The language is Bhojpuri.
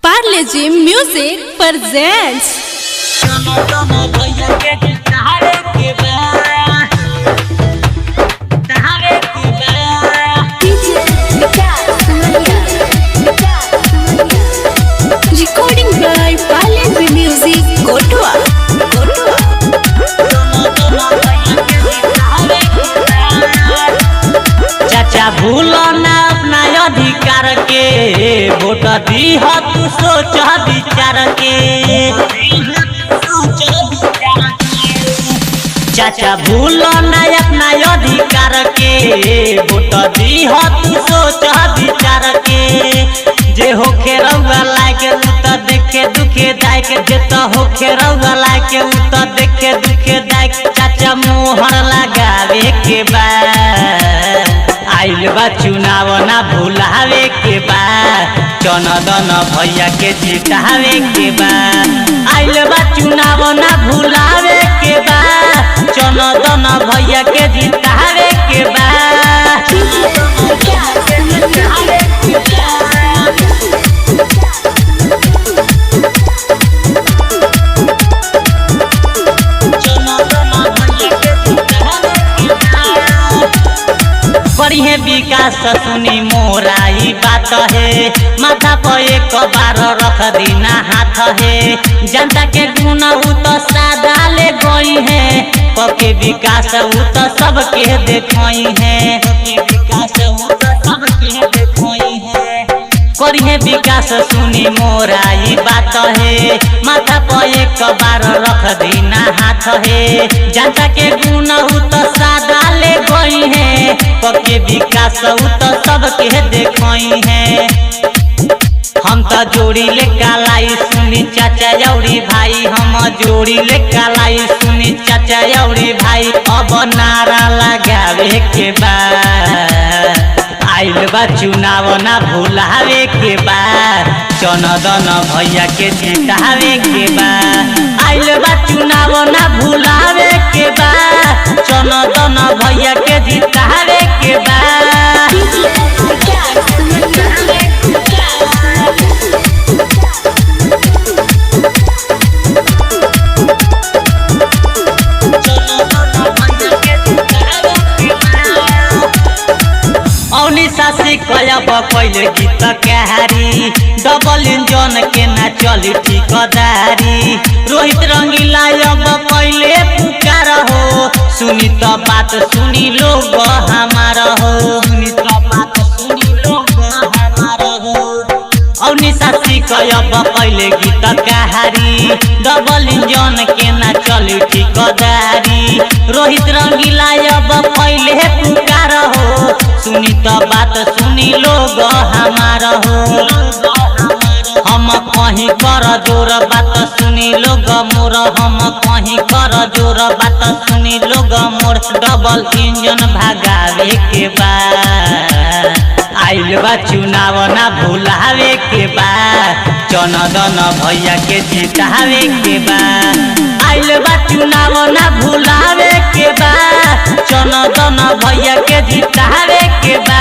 Parle G music presents। Recording by Parle G music कोटवा। चाचा भूलो ना अपना अधिकार के, वोट दी हो तू सोच विचार के। चाचा भूलो ना अपना अधिकार के, वोट दी हो तू सोच विचार के। जे होखे रउआ लागे उ त देखे दुखे दाय के, जे त होखे रउआ लागे उ त देखे दुखे दाय के। चाचा मोहर लगावे के बा, आइल बा चुनाव ना भुलावे के बा। चनदन भैया के जितावे के बा, आइल बा चुनाव ना भुलावे के बा। चनदन भैया के जितावे के बा। बढ़िया विकास सुनी मोराई बात है, माथा पर एक बार रख दीना हाथ है। जनता के गुण उ तो सादा ले गई है, पके विकास उ तो सबके देखई है। करिए विकास सुनी मोराई बात है, माथा पर एक बार रख दीना हाथ है। जनता के गुण उ तो सादा ले गई है, पके विकास उ तो सबके देखई है। हम तो जोड़ी ले कालाई सुनी चाचा यौरी भाई, हम जोड़ी ले कालाई सुनी चाचा यौरी भाई। अब नारा लगावे के बा, आइल बा चुनाव ना भुलावे के बा। चनदन भैया के जितावे के बा, आइल बा चुनाव ना भुलावे के बा। चनदन भैया के जितावे के बा। सासी कयब पहले गीत कहारी, डबल इंजन के ना चली ठिकदारी। रोहित रंगीला अब पहले पुकार हो, सुनी तो बात सुनी लोग हमारा हो। सुनी तो बात सुनी लोग हमारा हो। औनी सासी कयब पहले गीत कहारी, डबल इंजन के ना चली ठिकदारी। रोहित रंगीला अब पहले पुकार हो, सुनी तो बात सुनी लोग हमारा हो। हम कहीं कर जोर बात सुनी लोग मोर, हम कहीं कर जोर बात सुनी लोग मोर। डबल इंजन भगावे के बा, आइल बा चुनाव ना भुलावे के बा। चनदन भैया के जितावे के बा, आइल बा चुनाव ना भुलावे के बा। चनदन भैया के जितावे के बा।